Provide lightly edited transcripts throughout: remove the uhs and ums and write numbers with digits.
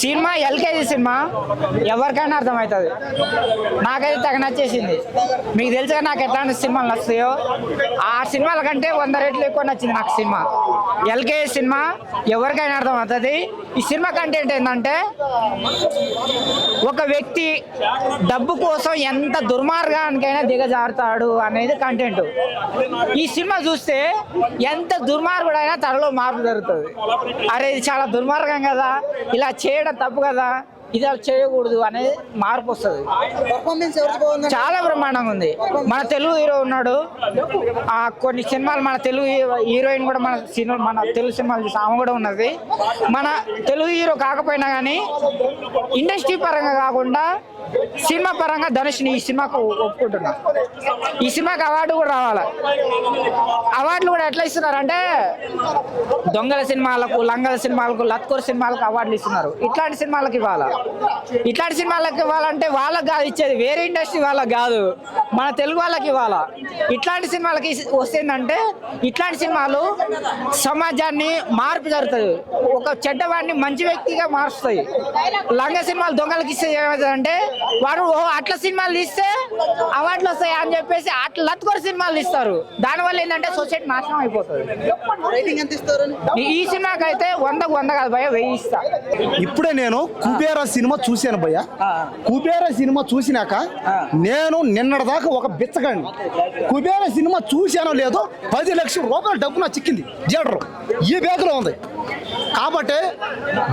Cinema LKG cinema ఎవరికైనా అర్థమవుతుంది. నాకైతే తెగ నచ్చేసింది. మీకు తెలుసుగా నాకు ఎట్లాంటి సినిమాలు నచ్చుతాయో, ఆ సినిమాల కంటే 100 రెట్లు ఎక్కువ నచ్చింది నాకు సినిమా. ఎల్కేజీ సినిమా ఎవరికైనా అర్థమవుతుంది. ఈ సినిమా కంటెంట్ ఏంటంటే, ఒక వ్యక్తి డబ్బు కోసం ఎంత దుర్మార్గానికైనా దిగజారుతాడు అనేది కంటెంట్. ఈ సినిమా చూస్తే ఎంత దుర్మార్గుడైనా తనలో మార్పు జరుగుతుంది. అరే ఇది చాలా దుర్మార్గం కదా, ఇలా చేయడం తప్పు కదా, ఇది చేయకూడదు అనేది మార్పు వస్తుంది. చాలా బ్రహ్మాండంగా ఉంది. మన తెలుగు హీరో ఉన్నాడు, కొన్ని సినిమాలు మన తెలుగు హీరోయిన్ కూడా మన తెలుగు సినిమాలు చూసి ఆమె కూడా ఉన్నది. మన తెలుగు హీరో కాకపోయినా కానీ ఇండస్ట్రీ పరంగా కాకుండా సినిమా పరంగా ధనుష్ని ఈ సినిమాకు ఒప్పుకుంటున్నా. ఈ సినిమాకి అవార్డు కూడా రావాలి. అవార్డులు కూడా ఎట్లా ఇస్తున్నారంటే, దొంగల సినిమాలకు, లంగల సినిమాలకు, లత్కోర్ సినిమాలకు అవార్డులు ఇస్తున్నారు. ఇట్లాంటి సినిమాలకు ఇవ్వాలా. ఇట్లాంటి సినిమాలకు ఇవ్వాలంటే వాళ్ళకి కాదు ఇచ్చేది, వేరే ఇండస్ట్రీ వాళ్ళకి కాదు, మన తెలుగు వాళ్ళకి ఇవ్వాలా. ఇట్లాంటి సినిమాలకి వస్తుందంటే, ఇట్లాంటి సినిమాలు సమాజాన్ని మార్పు జరుగుతుంది, ఒక చెడ్డవాడిని మంచి వ్యక్తిగా మారుస్తాయి. లంగ సినిమాలు దొంగలకి ఇస్తే ఏమవుతుందంటే, వాడు అట్లా సినిమాలు తీస్తే అవార్డులు వస్తాయి అని చెప్పేసి అట్లా లత్కోర్ సినిమాలు ఇస్తారు. దానివల్ల ఏంటంటే సొసైటీ నాశనం అయిపోతుంది. ఈ సినిమాకి అయితే 100కు 100 కాదు భయ్య, 1000 ఇస్తా. ఇప్పుడే నేను కుబేరా సినిమా చూశాను భయ్య. కుబేరా సినిమా చూసినాక నేను నిన్నటిదాకా ఒక బిచ్చగాడిని. కుబేరా సినిమా చూశానో లేదో 10 లక్షల రూపాయల డబ్బు నాకు చిక్కింది థియేటర్ ఈ బ్యాగ్లో ఉంది. కాబట్టి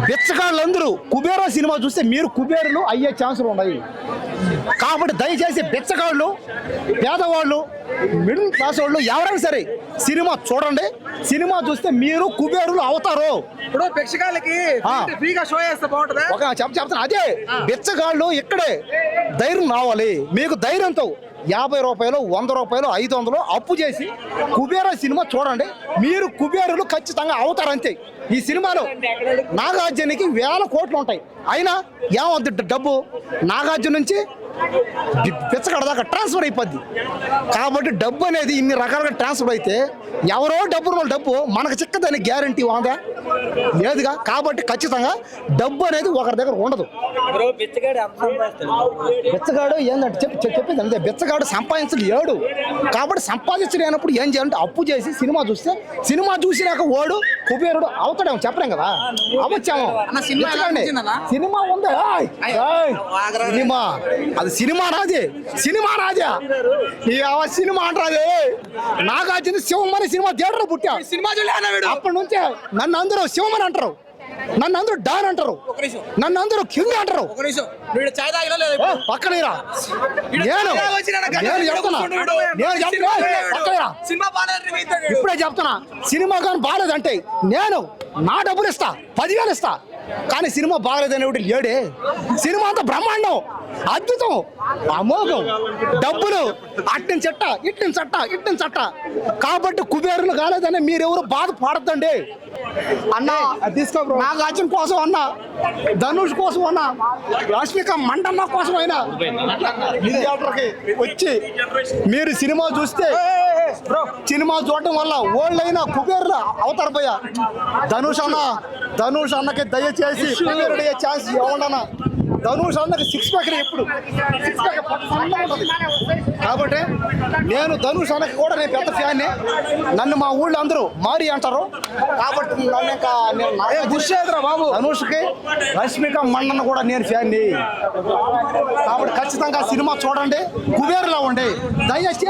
బిచ్చగాళ్ళందరూ కుబేరా సినిమా చూస్తే మీరు కుబేరులు అయ్యే ఛాన్సులు ఉన్నాయి. కాబట్టి దయచేసి బిచ్చగాళ్ళు, పేదవాళ్ళు, మిడిల్ క్లాస్ వాళ్ళు ఎవరైనా సరే సినిమా చూడండి. సినిమా చూస్తే మీరు కుబేరులు అవుతారు. ఇప్పుడు బిచ్చగాళ్ళకి ఫ్రీగా షో చేస్తే బాగుంటుంది. ఒక చెప్తాను, అదే బిచ్చగాళ్ళు ఇక్కడే ధైర్యం రావాలి. మీకు ధైర్యంతో 50 రూపాయలు, 100 రూపాయలు, 500 అప్పు చేసి కుబేరా సినిమా చూడండి. మీరు కుబేరులు ఖచ్చితంగా అవుతారంతే. ఈ సినిమాలో నాగార్జునకి 1000 కోట్లు ఉంటాయి, అయినా ఏమవుద్ది డబ్బు నాగార్జున నుంచి బిచ్చగాడ దాకా ట్రాన్స్ఫర్ అయిపోద్ది. కాబట్టి డబ్బు అనేది ఇన్ని రకాలుగా ట్రాన్స్ఫర్ అయితే ఎవరో డబ్బు మనకు చిక్కదని గ్యారంటీ ఉందా? లేదుగా. కాబట్టి ఖచ్చితంగా డబ్బు అనేది ఒకరి దగ్గర ఉండదు. బిచ్చగాడు ఏంటంటే చెప్పింది అంతే, బిచ్చగాడు సంపాదించడు ఏడు. కాబట్టి సంపాదించలేనప్పుడు ఏం చేయాలంటే అప్పు చేసి సినిమా చూస్తే, సినిమా చూసినాక ఓడు కుబేరుడు అవుతాడేమో చెప్పలేం కదా. అవచ్చాము సినిమా ఉందా? సినిమా అది సినిమా రాజే, సినిమా రాజా సినిమా అంటారే. నాగార్జున శివమని సినిమా థియేటర్ పుట్టా. అప్పటి నుంచే నన్ను అందరూ శివమని అంటారు, నన్ను అందరూ డాన్ అంటారు, నన్ను అందరూ కింగ్ అంటారు. పక్కన ఇప్పుడే చెప్తున్నా, సినిమా కానీ బాగాలేదంటే నేను నా డబ్బులు ఇస్తా, 10,000 ఇస్తా. కానీ సినిమా బాగలేదనేవి లేడే. సినిమా అంతా బ్రహ్మాండం, అద్భుతం, అమోఘం, డబ్బులు అట్టిన చట్ట ఇట్టిన చట్ట. కాబట్టి కుబేరులు కాలేదని మీరెవరు బాధపడద్దండి. అన్న తీసుకో, నాగార్జున కోసం అన్నా, ధనుష్ కోసం అన్నా, రష్మిక మండన్న కోసం అయినా థియేటర్కి వచ్చి మీరు సినిమా చూస్తే, సినిమా చూడటం వల్ల ఓళ్ళైనా కుబేరులు అవుతారు భయ్య. ధనుష్ అన్నకి దయచేసి కుబేరుడు అయ్యే ఛాన్స్ ఇవ్వండి. ధనుష్ అన్నకి 6 ప్యాక్ ఎప్పుడు 6 ప్యాక్ ఉంటుంది. కాబట్టి నేను ధనుష్ అన్నకి కూడా నేను పెద్ద ఫ్యాన్ని. నన్ను మా ఊళ్ళో అందరూ మారి అంటారు. కాబట్టి నన్ను ఇంకా బాబు ధనుష్కి, రష్మిక మండన్న కూడా నేను ఫ్యాన్ని. కాబట్టి ఖచ్చితంగా సినిమా చూడండి, కుబేరులా ఉండే దయచేసి.